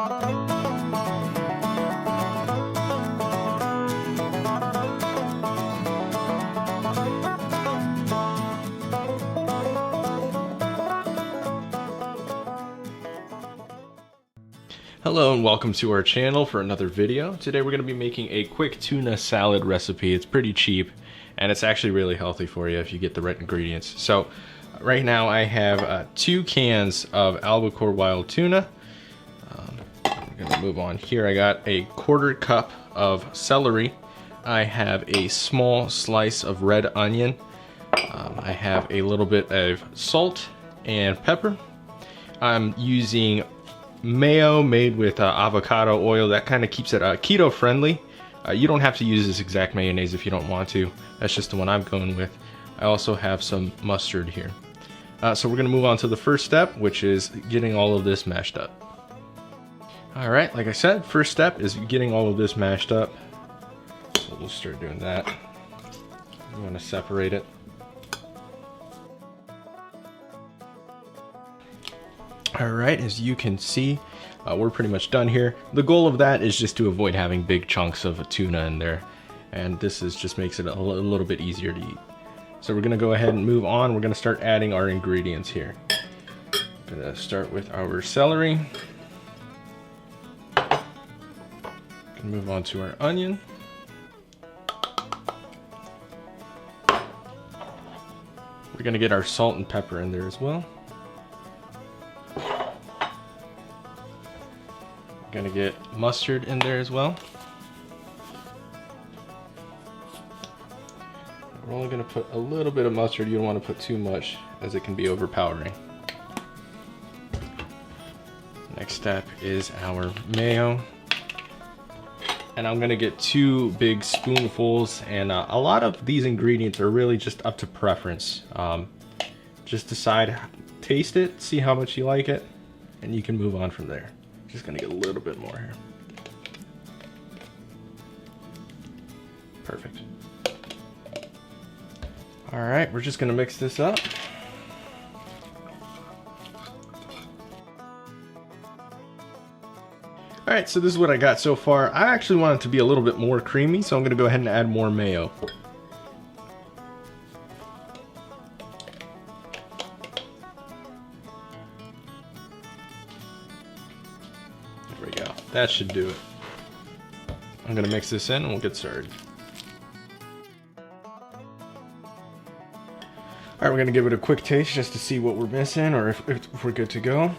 Hello and welcome to our channel for another video. Today we're going to be making a quick tuna salad recipe. It's pretty cheap and it's actually really healthy for you if you get the right ingredients. So right now I have 2 cans of albacore wild tuna. I'm going to move on here. I got a 1/4 cup of celery. I have a small slice of red onion. I have a little bit of salt and pepper. I'm using mayo made with avocado oil. That kind of keeps it keto friendly. You don't have to use this exact mayonnaise if you don't want to. That's just the one I'm going with. I also have some mustard here. So we're going to move on to the first step, which is getting all of this mashed up. Alright, like I said, first step is getting all of this mashed up. So we'll start doing that. You want to separate it. Alright, as you can see, we're pretty much done here. The goal of that is just to avoid having big chunks of tuna in there. And this just makes it a little bit easier to eat. So we're going to go ahead and move on. We're going to start adding our ingredients here. I'm going to start with our celery. Move on to our onion. We're going to get our salt and pepper in there as well. Gonna get mustard in there as well. We're only gonna put a little bit of mustard. You don't want to put too much as it can be overpowering. Next step is our mayo. And I'm gonna get 2 big spoonfuls, and a lot of these ingredients are really just up to preference. Just decide, taste it, see how much you like it, and you can move on from there. Just gonna get a little bit more here. Perfect. All right, we're just gonna mix this up. All right, so this is what I got so far. I actually want it to be a little bit more creamy, so I'm gonna go ahead and add more mayo. There we go. That should do it. I'm gonna mix this in and we'll get started. Alright, we're gonna give it a quick taste just to see what we're missing or if we're good to go.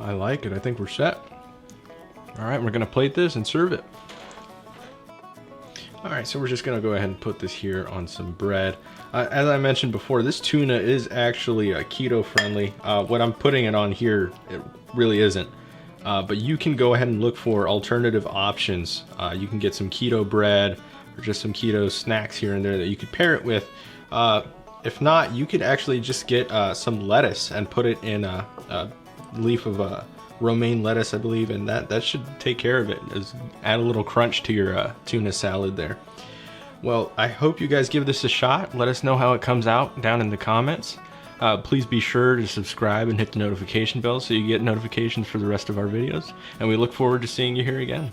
I like it. I think we're set. Alright, we're gonna plate this and serve it. Alright, so we're just gonna go ahead and put this here on some bread. As I mentioned before, this tuna is actually keto friendly. What I'm putting it on here, it really isn't. But you can go ahead and look for alternative options. You can get some keto bread or just some keto snacks here and there that you could pair it with. If not, you could actually just get some lettuce and put it in a leaf of romaine lettuce, I believe, and that should take care of it. Just add a little crunch to your tuna salad there. Well, I hope you guys give this a shot. Let us know how it comes out down in the comments. Please be sure to subscribe and hit the notification bell so you get notifications for the rest of our videos. And we look forward to seeing you here again.